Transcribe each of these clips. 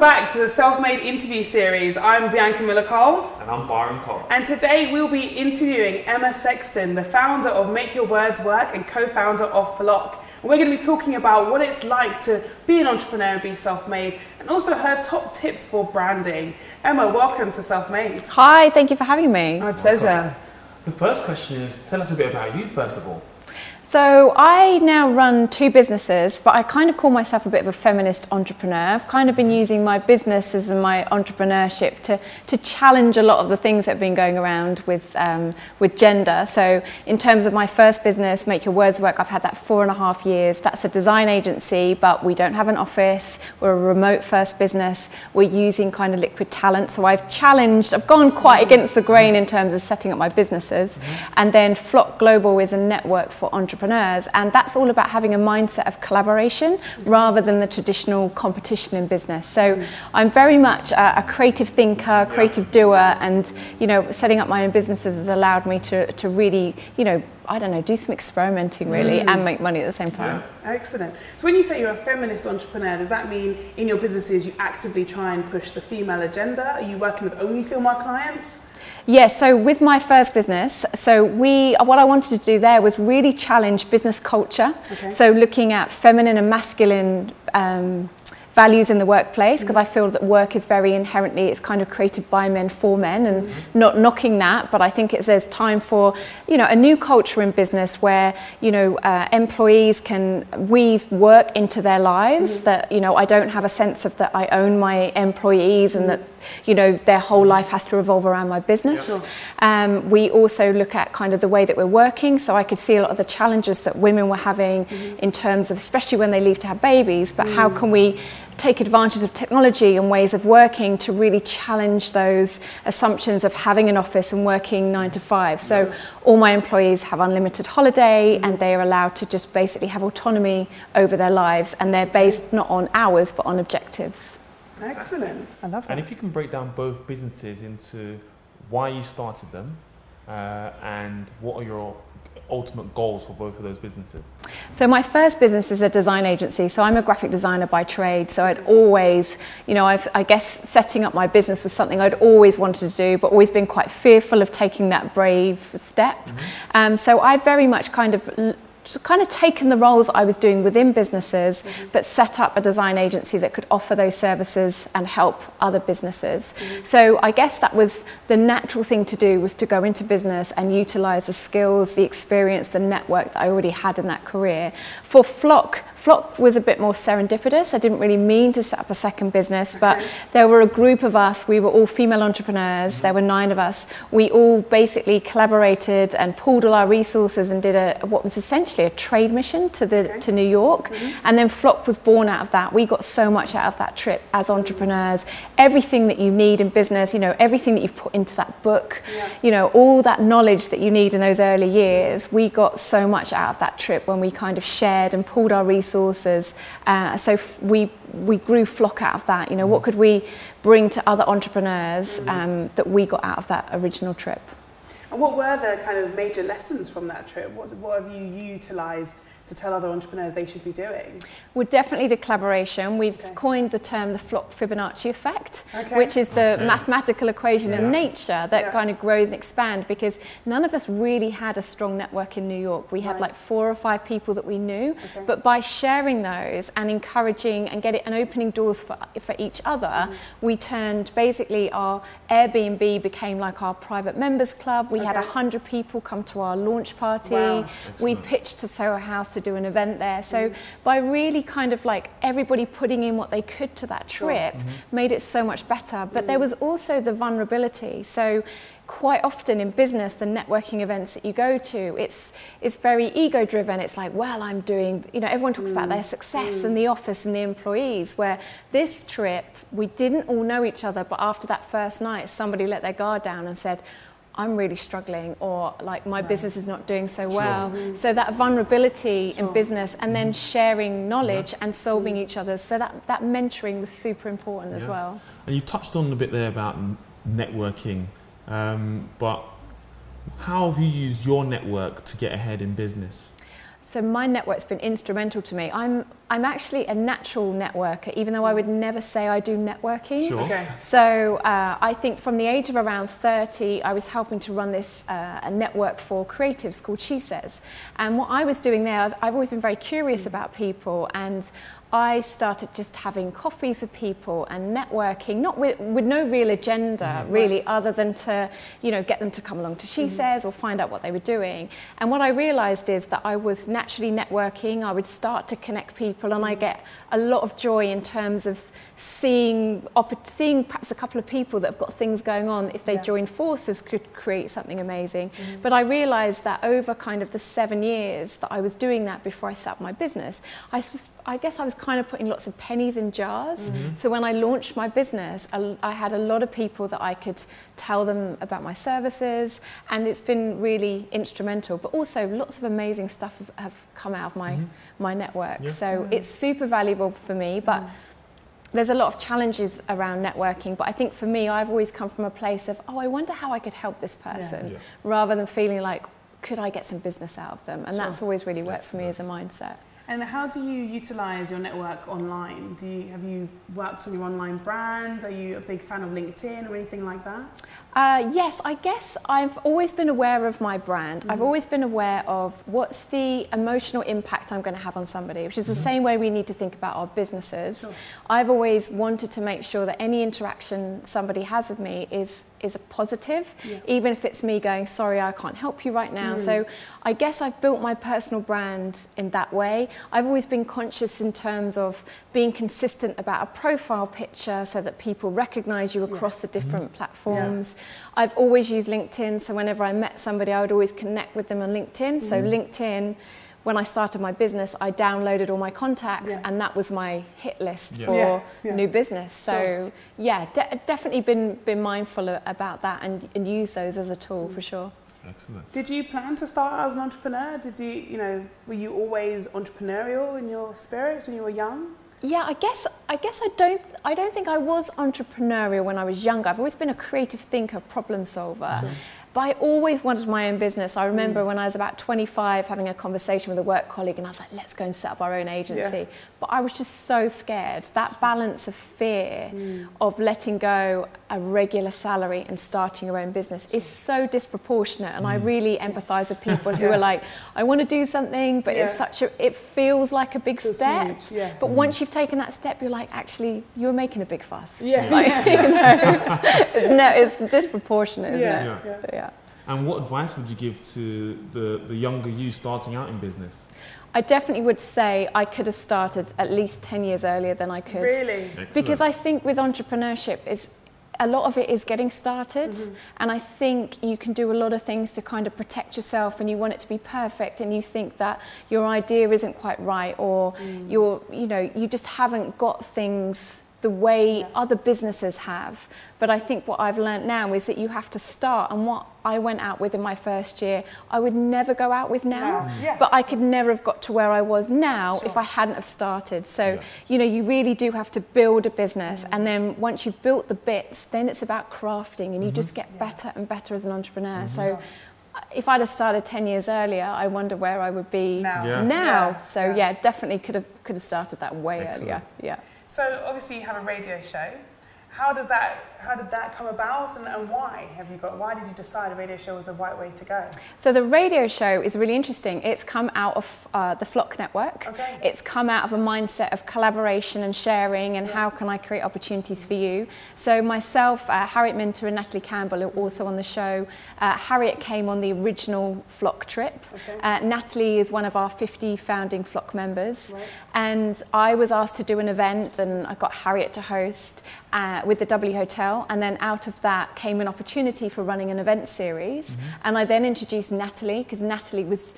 back to the Self-Made interview series. I'm Bianca Miller-Cole. And I'm Byron Cole. And today we'll be interviewing Emma Sexton, the founder of Make Your Words Work and co-founder of Flock. And we're going to be talking about what it's like to be an entrepreneur and be self-made, and also her top tips for branding. Emma, welcome to Self-Made. Hi, thank you for having me. My pleasure. The first question is, tell us a bit about you first of all. So I now run two businesses, but I kind of call myself a bit of a feminist entrepreneur. I've kind of been using my businesses and my entrepreneurship to challenge a lot of the things that have been going around with gender. So in terms of my first business, Make Your Words Work, I've had that 4.5 years. That's a design agency, but we don't have an office. We're a remote first business. We're using kind of liquid talent. So I've gone quite against the grain in terms of setting up my businesses. And then Flock Global is a network for entrepreneurs, and that's all about having a mindset of collaboration rather than the traditional competition in business. So I'm very much a creative thinker, creative doer, and setting up my own businesses has allowed me to really I don't know, do some experimenting really and make money at the same time. Yeah. Excellent. So when you say you're a feminist entrepreneur, does that mean in your businesses you actively try and push the female agenda? Are you working with only female clients? Yes, so with my first business, what I wanted to do there was really challenge business culture. Okay. So looking at feminine and masculine values in the workplace, because I feel that work is very inherently, it's kind of created by men for men, and not knocking that, but I think there's time for, a new culture in business where, employees can weave work into their lives, that, I don't have a sense of that I own my employees and that, their whole life has to revolve around my business. Yeah. We also look at kind of the way that we're working, so I could see a lot of the challenges that women were having in terms of, especially when they leave to have babies, but how can we take advantage of technology and ways of working to really challenge those assumptions of having an office and working 9 to 5. So all my employees have unlimited holiday and they are allowed to just basically have autonomy over their lives, and they're based not on hours but on objectives. Excellent. I love that. And if you can break down both businesses into why you started them and what are your ultimate goals for both of those businesses? So my first business is a design agency, so I'm a graphic designer by trade, so I'd always, I guess setting up my business was something I'd always wanted to do, but always been quite fearful of taking that brave step. So I very much kind of taken the roles I was doing within businesses, but set up a design agency that could offer those services and help other businesses. So I guess that was the natural thing to do, was to go into business and utilize the skills, the experience, the network that I already had in that career. For Flock was a bit more serendipitous. I didn't really mean to set up a second business, but there were a group of us. We were all female entrepreneurs. There were 9 of us. We all basically collaborated and pooled all our resources and did what was essentially a trade mission to New York. And then Flock was born out of that. We got so much out of that trip as entrepreneurs. Everything that you need in business, everything that you've put into that book, all that knowledge that you need in those early years, we got so much out of that trip when we kind of shared and pooled our resources. So we grew Flock out of that. What could we bring to other entrepreneurs that we got out of that original trip? And what were the kind of major lessons from that trip? What have you utilised to tell other entrepreneurs they should be doing? Well, definitely the collaboration. We've coined the term the Flock Fibonacci effect, which is the mathematical equation in nature that kind of grows and expands, because none of us really had a strong network in New York. We had like 4 or 5 people that we knew, but by sharing those and encouraging and opening doors for each other, we turned basically our Airbnb became like our private members club. We had 100 people come to our launch party. Wow. We pitched to Soho House to do an event there. So by really kind of like everybody putting in what they could to that trip made it so much better. But there was also the vulnerability. So quite often in business, the networking events that you go to, it's very ego driven. It's like, well, I'm doing, everyone talks about their success and the office and the employees, where this trip, we didn't all know each other, but after that first night, somebody let their guard down and said, I'm really struggling, or like my business is not doing so well. So that vulnerability in business, and then sharing knowledge and solving each other's. So that mentoring was super important as well. And you touched on a bit there about networking, but how have you used your network to get ahead in business? So my network's been instrumental to me. I'm actually a natural networker, even though I would never say I do networking. Sure. Okay. So I think from the age of around 30, I was helping to run this a network for creatives called She Says. And what I was doing there, I've always been very curious about people, and I started just having coffees with people and networking, not with no real agenda, really, other than to, get them to come along to She Says or find out what they were doing. And what I realized is that I was naturally networking. I would start to connect people, and I get a lot of joy in terms of seeing perhaps a couple of people that have got things going on, if they join forces, could create something amazing. But I realized that over kind of the 7 years that I was doing that before I set up my business, I guess I was kind of putting lots of pennies in jars. So when I launched my business, I had a lot of people that I could tell them about my services, and it's been really instrumental. But also lots of amazing stuff have come out of my network. So it's super valuable for me, but there's a lot of challenges around networking. But I think for me, I've always come from a place of, I wonder how I could help this person, rather than feeling like, could I get some business out of them? And that's always really worked for me as a mindset. And how do you utilise your network online? Have you worked on your online brand? Are you a big fan of LinkedIn or anything like that? Yes, I guess I've always been aware of my brand. I've always been aware of what's the emotional impact I'm going to have on somebody, which is the same way we need to think about our businesses. Sure. I've always wanted to make sure that any interaction somebody has with me is a positive, even if it's me going, sorry, I can't help you right now. So I guess I've built my personal brand in that way. I've always been conscious in terms of being consistent about a profile picture so that people recognize you across the different platforms. I've always used LinkedIn, so whenever I met somebody, I would always connect with them on LinkedIn. So LinkedIn, when I started my business, I downloaded all my contacts, and that was my hit list for new business. So definitely been mindful about that and use those as a tool for sure. Excellent. Did you plan to start as an entrepreneur? Did you, were you always entrepreneurial in your spirits when you were young? Yeah, I guess I don't think I was entrepreneurial when I was younger. I've always been a creative thinker, problem solver. Sure. But I always wanted my own business. I remember when I was about 25 having a conversation with a work colleague, and I was like, let's go and set up our own agency. But I was just so scared. That balance of fear of letting go a regular salary and starting your own business is so disproportionate. And I really empathise with people who are like, I want to do something, but it feels like a big step. But once you've taken that step, you're like, actually, you're making a big fuss. It's disproportionate, isn't it? Yeah. And what advice would you give to the younger you starting out in business? I definitely would say I could have started at least 10 years earlier than I could. Really? Excellent. Because I think with entrepreneurship, a lot of it is getting started. And I think you can do a lot of things to kind of protect yourself, and you want it to be perfect, and you think that your idea isn't quite right, or you just haven't got things the way other businesses have. But I think what I've learned now is that you have to start, and what I went out with in my first year, I would never go out with now. But I could never have got to where I was now if I hadn't have started. So, you really do have to build a business, and then once you've built the bits, then it's about crafting, and you just get better and better as an entrepreneur. So if I'd have started 10 years earlier, I wonder where I would be now. So definitely could have started that way earlier. So obviously you have a radio show. How did that come about, and why did you decide a radio show was the right way to go? So the radio show is really interesting. It's come out of the Flock network. Okay. It's come out of a mindset of collaboration and sharing, and how can I create opportunities for you. So myself, Harriet Minter and Natalie Campbell are also on the show. Harriet came on the original Flock trip. Okay. Natalie is one of our 50 founding Flock members. Right. And I was asked to do an event, and I got Harriet to host with the W Hotel, and then out of that came an opportunity for running an event series. And I then introduced Natalie, because Natalie was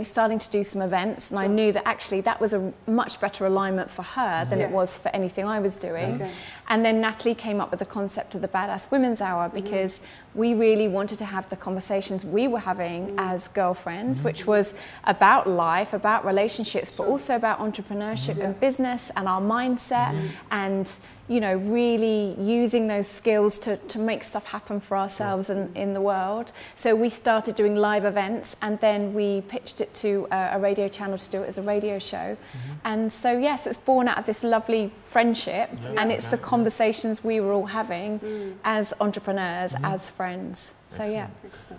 starting to do some events, and I knew that actually that was a much better alignment for her than it was for anything I was doing. And then Natalie came up with the concept of the Badass Women's Hour, because we really wanted to have the conversations we were having as girlfriends, which was about life, about relationships, but also about entrepreneurship and business and our mindset and, you know, really using those skills to make stuff happen for ourselves and in the world. So we started doing live events, and then we pitched it to a radio channel to do it as a radio show. And so, yes, it's born out of this lovely friendship, and it's the conversations we were all having as entrepreneurs, as friends. So, yeah.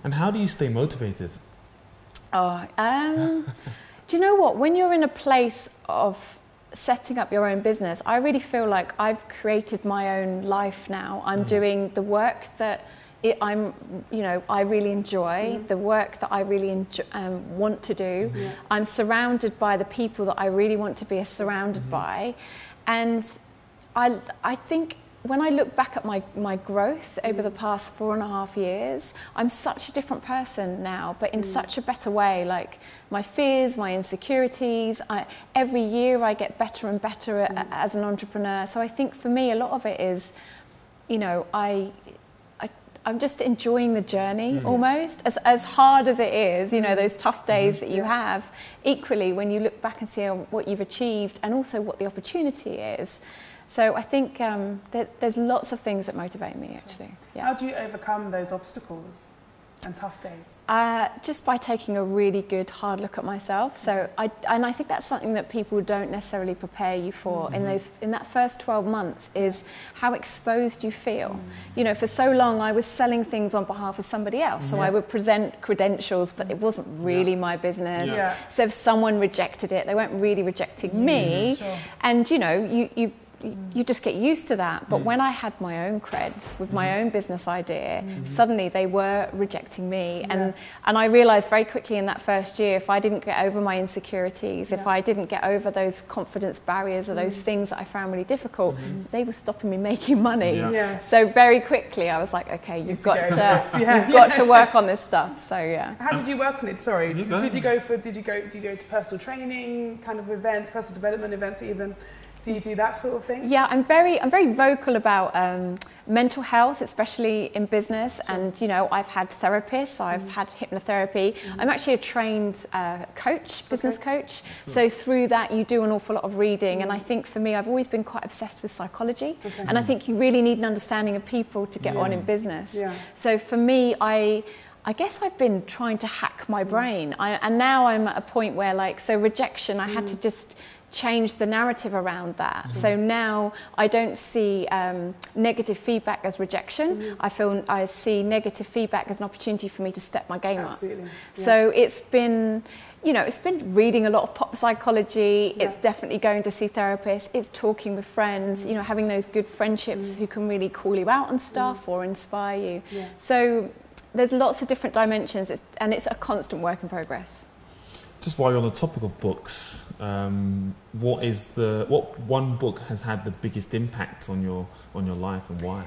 And how do you stay motivated? Oh, do you know what? When you're in a place of setting up your own business, I really feel like I've created my own life now. I'm doing the work that I really enjoy, the work that I really want to do. I'm surrounded by the people that I really want to be surrounded by. And I think when I look back at my growth over the past 4.5 years, I'm such a different person now, but in such a better way. Like my fears, my insecurities, every year I get better and better as an entrepreneur. So I think for me, a lot of it is, you know, I'm just enjoying the journey almost, as hard as it is, you know, those tough days that you have. Equally, when you look back and see what you've achieved and also what the opportunity is. So I think there's lots of things that motivate me, actually. Yeah. How do you overcome those obstacles and tough days? Just by taking a really good hard look at myself. So I think that's something that people don't necessarily prepare you for in that first 12 months, is how exposed you feel. You know, for so long I was selling things on behalf of somebody else. So I would present credentials, but it wasn't really my business. So if someone rejected it, they weren't really rejecting me. And you know, you just get used to that. But when I had my own creds with my own business idea, suddenly they were rejecting me. And I realized very quickly in that first year, if I didn't get over my insecurities, if I didn't get over those confidence barriers or those things that I found really difficult, they were stopping me making money. So very quickly I was like, okay, you've got to work on this stuff. So yeah. How did you work on it? Sorry. Did you go to personal training kind of events, personal development events even? Do you do that sort of thing? Yeah, I'm very vocal about mental health, especially in business. And you know, I've had therapists, I've had hypnotherapy. I'm actually a trained coach, business coach. So through that, you do an awful lot of reading. And I think for me, I've always been quite obsessed with psychology. And I think you really need an understanding of people to get on in business. So for me, I guess I've been trying to hack my brain. And now I'm at a point where, like, so rejection, I had to just change the narrative around that. So now I don't see negative feedback as rejection. I see negative feedback as an opportunity for me to step my game up. So it's been, you know, it's been reading a lot of pop psychology. It's definitely going to see therapists. It's talking with friends, you know, having those good friendships who can really call you out on stuff or inspire you. So there's lots of different dimensions, and it's a constant work in progress. Just while you're on the topic of books, what one book has had the biggest impact on your life, and why?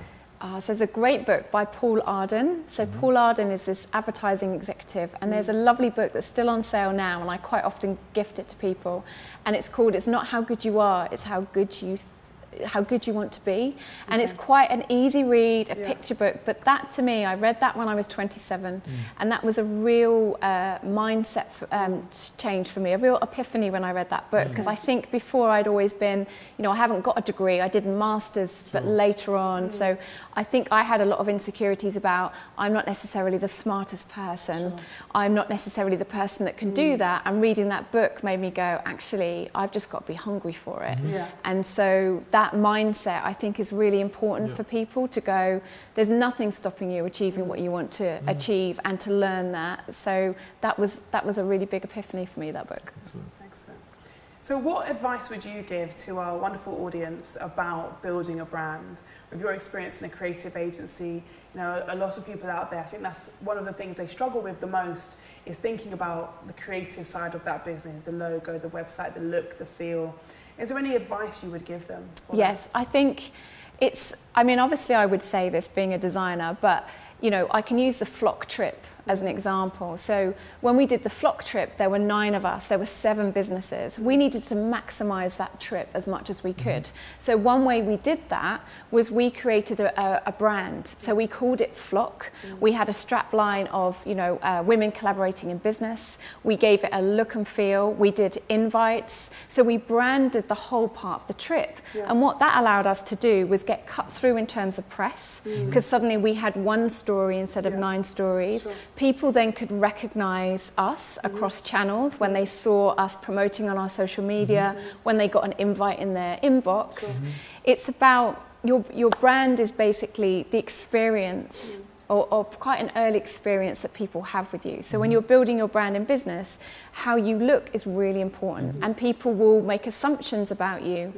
So there's a great book by Paul Arden. So Paul Arden is this advertising executive, and there's a lovely book that's still on sale now, and I quite often gift it to people. And it's called "It's Not How Good You Are, It's How Good You Want to Be." And it's quite an easy read, a picture book. But that, to me, I read that when I was 27, and that was a real mindset change for me, a real epiphany when I read that book. Because I think before I'd always been, you know, I haven't got a degree, I did a master's, but later on. So I think I had a lot of insecurities about, I'm not necessarily the smartest person. I'm not necessarily the person that can do that. And reading that book made me go, actually, I've just got to be hungry for it. And so that mindset, I think, is really important for people to go, there's nothing stopping you achieving what you want to achieve, and to learn that. So that was a really big epiphany for me, that book. Excellent. So what advice would you give to our wonderful audience about building a brand? With your experience in a creative agency, you know, a lot of people out there, I think that's one of the things they struggle with the most, is thinking about the creative side of that business, the logo, the website, the look, the feel. Is there any advice you would give them? Yes, I think it's, I mean, obviously I would say this being a designer, but you know, I can use the flock trip as an example. So when we did the flock trip, there were 9 of us, there were 7 businesses. We needed to maximize that trip as much as we could. So one way we did that was we created a brand. So we called it Flock. We had a strap line of, you know, women collaborating in business. We gave it a look and feel. We did invites. So we branded the whole part of the trip. And what that allowed us to do was get cut through in terms of press, because suddenly we had 1 story instead of 9 stories. People then could recognize us across channels when they saw us promoting on our social media, when they got an invite in their inbox. It's about your brand is basically the experience or quite an early experience that people have with you. So when you're building your brand in business, how you look is really important, and people will make assumptions about you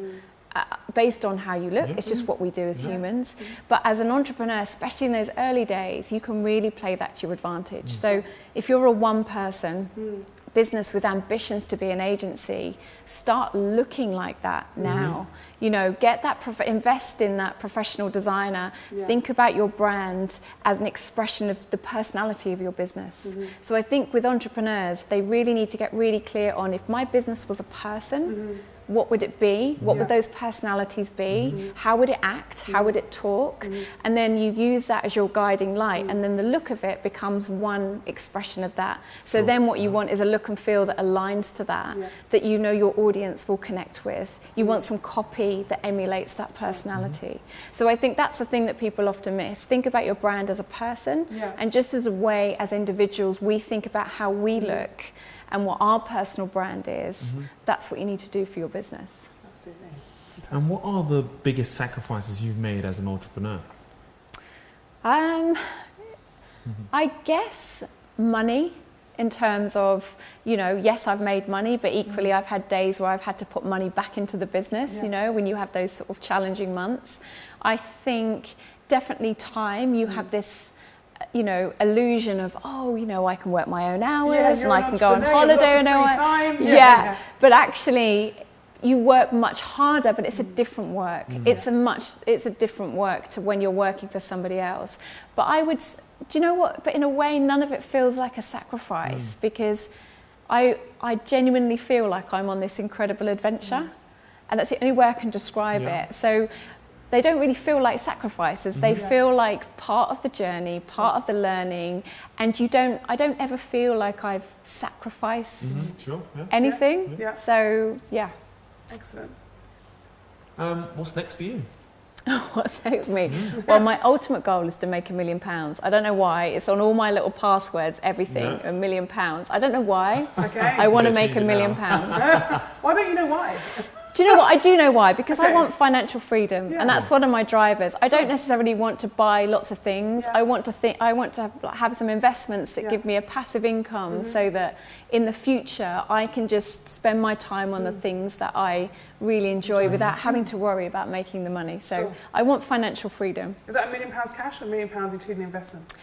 based on how you look. It's just what we do as humans. But as an entrepreneur, especially in those early days, you can really play that to your advantage. So if you're a one-person business with ambitions to be an agency, start looking like that now. You know, get that, invest in that professional designer. Think about your brand as an expression of the personality of your business. So I think with entrepreneurs, they really need to get really clear on, if my business was a person, what would it be? What would those personalities be? How would it act? How would it talk? And then you use that as your guiding light, and then the look of it becomes one expression of that. So then what you want is a look and feel that aligns to that, that you know your audience will connect with. You want some copy that emulates that personality. So I think that's the thing that people often miss. Think about your brand as a person, and just as a way, as individuals, we think about how we look and what our personal brand is. That's what you need to do for your business. Absolutely. And what are the biggest sacrifices you've made as an entrepreneur? I guess money, in terms of, you know, yes, I've made money, but equally I've had days where I've had to put money back into the business, you know, when you have those sort of challenging months. I think definitely time. You have this, you know, illusion of, oh, you know, I can work my own hours and I can go on holiday and but actually you work much harder, but it's a different work. It's a different work to when you're working for somebody else. But I would, do you know what, but in a way none of it feels like a sacrifice, because I genuinely feel like I'm on this incredible adventure, and that's the only way I can describe it. So they don't really feel like sacrifices. They feel like part of the journey, part of the learning, and I don't ever feel like I've sacrificed anything. So, yeah. Excellent. What's next for you? What's next for me? Well, my ultimate goal is to make £1 million. I don't know why. It's on all my little passwords, everything, £1 million. I don't know why. I want to make £1 million. Why don't you know why? Do you know what? I do know why, because I want financial freedom, and that's one of my drivers. I don't necessarily want to buy lots of things. I want to have some investments that give me a passive income, so that in the future I can just spend my time on the things that I really enjoy without having to worry about making the money. So I want financial freedom. Is that £1 million cash or £1 million including investments?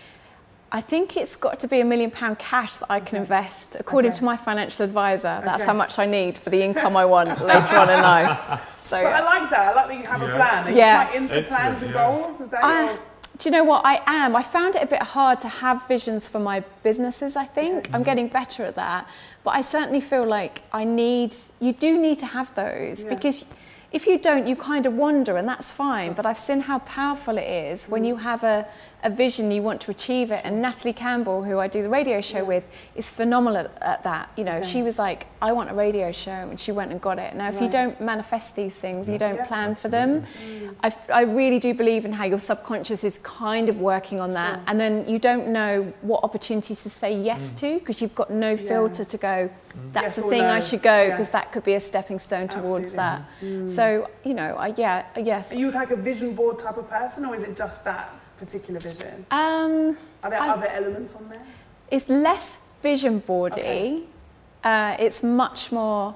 I think it's got to be £1 million cash that I can invest. According to my financial advisor, that's how much I need for the income I want later on in life. So, but I like that. I like that you have a plan. Are you quite into plans and goals? Is that do you know what? I am. I found it a bit hard to have visions for my businesses, I think. I'm getting better at that. But I certainly feel like you do need to have those, because if you don't, you kind of wander, and that's fine. But I've seen how powerful it is when you have a vision, you want to achieve it. And Natalie Campbell, who I do the radio show with, is phenomenal at that. You know, she was like, I want a radio show, and she went and got it. Now, if you don't manifest these things, you don't plan for them. I really do believe in how your subconscious is kind of working on that. And then you don't know what opportunities to say yes to, because you've got no filter to go, that's the thing I should go, because that could be a stepping stone towards that. So, you know, yes. Are you like a vision board type of person, or is it just that particular vision? Are there other elements on there? It's less vision boardy. It's much more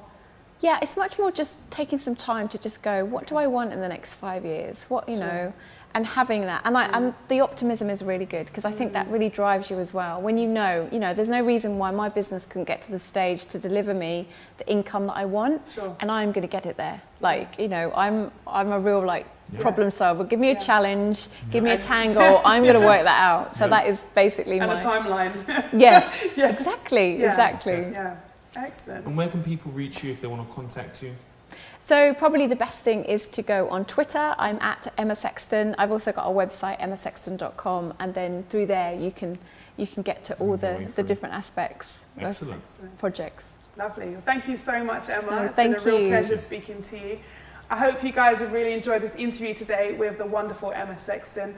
just taking some time to just go, what do I want in the next 5 years? What, you know, and having that, and the optimism is really good, because I think that really drives you as well. When you know, there's no reason why my business couldn't get to the stage to deliver me the income that I want, and I'm going to get it there. Like, I'm a real problem solver. Give me a challenge, give me a tangle, I'm going to work that out. So that is basically a timeline. Yes, exactly. Yeah, excellent. And where can people reach you if they want to contact you? So probably the best thing is to go on Twitter. I'm at Emma Sexton. I've also got a website, emmasexton.com, and then through there you can get to all the different aspects of projects. Lovely. Well, thank you so much, Emma. No, it's been a real pleasure speaking to you. I hope you guys have really enjoyed this interview today with the wonderful Emma Sexton.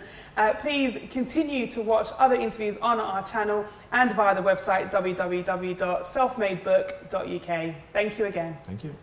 Please continue to watch other interviews on our channel and via the website www.selfmadebook.uk. Thank you again. Thank you.